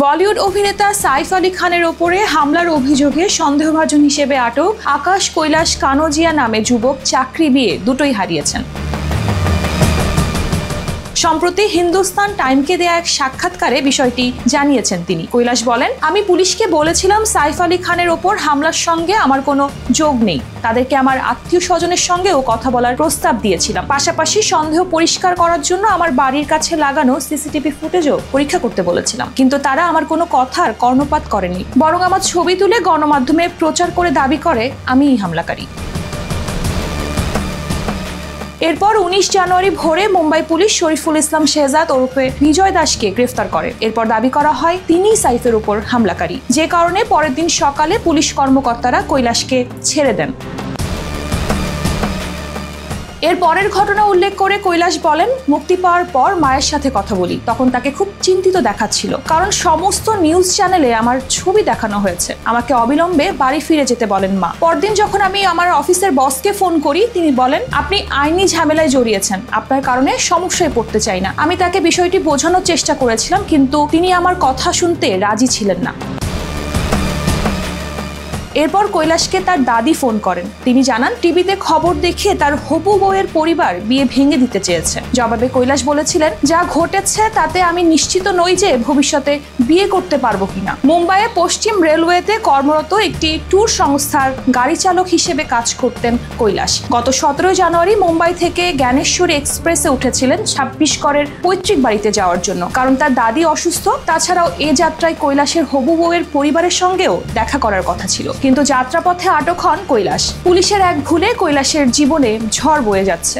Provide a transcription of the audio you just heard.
বলিউড অভিনেতা সাইফ আলী খানের ওপরে হামলার অভিযোগে সন্দেহভাজন হিসেবে আটক আকাশ কৈলাস কানোজিয়া নামে যুবক চাকরি বিয়ে দুটোই হারিয়েছেন। সম্প্রতি হিন্দুস্তান টাইমকে দেয়া এক সাক্ষাৎকারে বিষয়টি জানিয়েছেন তিনি। কৈলাস বলেন, আমি পুলিশকে বলেছিলাম সাইফ আলী খানের ওপর হামলার সঙ্গে আমার কোনো যোগ নেই। তাদেরকে আমার আত্মীয় স্বজনের সঙ্গেও কথা বলার প্রস্তাব দিয়েছিলাম। পাশাপাশি সন্দেহ পরিষ্কার করার জন্য আমার বাড়ির কাছে লাগানো সিসিটিভি ফুটেজও পরীক্ষা করতে বলেছিলাম, কিন্তু তারা আমার কোনো কথার কর্ণপাত করেনি, বরং আমার ছবি তুলে গণমাধ্যমে প্রচার করে দাবি করে আমিই হামলাকারী। এরপর 19 জানুয়ারি ভোরে মুম্বাই পুলিশ শরীফুল ইসলাম শেহজাদ ওরফে বিজয় দাসকে গ্রেফতার করে। এরপর দাবি করা হয় তিনিই সাইফের উপর হামলাকারী, যে কারণে পরের দিন সকালে পুলিশ কর্মকর্তারা কৈলাসকে ছেড়ে দেন। এর পরের ঘটনা উল্লেখ করে কৈলাস বলেন, মুক্তি পাওয়ার পর মায়ের সাথে কথা বলি, তখন তাকে খুব চিন্তিত দেখাচ্ছিল, কারণ সমস্ত নিউজ চ্যানেলে আমার ছবি দেখানো হয়েছে। আমাকে অবিলম্বে বাড়ি ফিরে যেতে বলেন মা। পরদিন যখন আমি আমার অফিসের বসকে ফোন করি, তিনি বলেন, আপনি আইনি ঝামেলায় জড়িয়েছেন, আপনার কারণে সমস্যায় পড়তে চাই না। আমি তাকে বিষয়টি বোঝানোর চেষ্টা করেছিলাম, কিন্তু তিনি আমার কথা শুনতে রাজি ছিলেন না। এরপর কৈলাসকে তার দাদি ফোন করেন। তিনি জানান, টিভিতে খবর দেখিয়ে তার হবু বউয়ের পরিবার বিয়ে ভেঙে দিতে চেয়েছে। জবাবে কৈলাস বলেছিলেন, যা ঘটেছে তাতে আমি নিশ্চিত নই যে ভবিষ্যতে বিয়ে করতে পারবো কিনা। মুম্বাইয়ে পশ্চিম রেলওয়েতে কর্মরত একটি ট্যুর সংস্থার গাড়ি চালক হিসেবে কাজ করতেন কৈলাস। গত 17 জানুয়ারি মুম্বাই থেকে জ্ঞানেশ্বরী এক্সপ্রেসে উঠেছিলেন 26 করের পৈতৃক বাড়িতে যাওয়ার জন্য, কারণ তার দাদি অসুস্থ। তাছাড়াও এ যাত্রায় কৈলাসের হবু বউয়ের পরিবারের সঙ্গেও দেখা করার কথা ছিল, কিন্তু যাত্রাপথে আটক হন কৈলাস। পুলিশের এক ভুলে কৈলাসের জীবনে ঝড় বয়ে যাচ্ছে।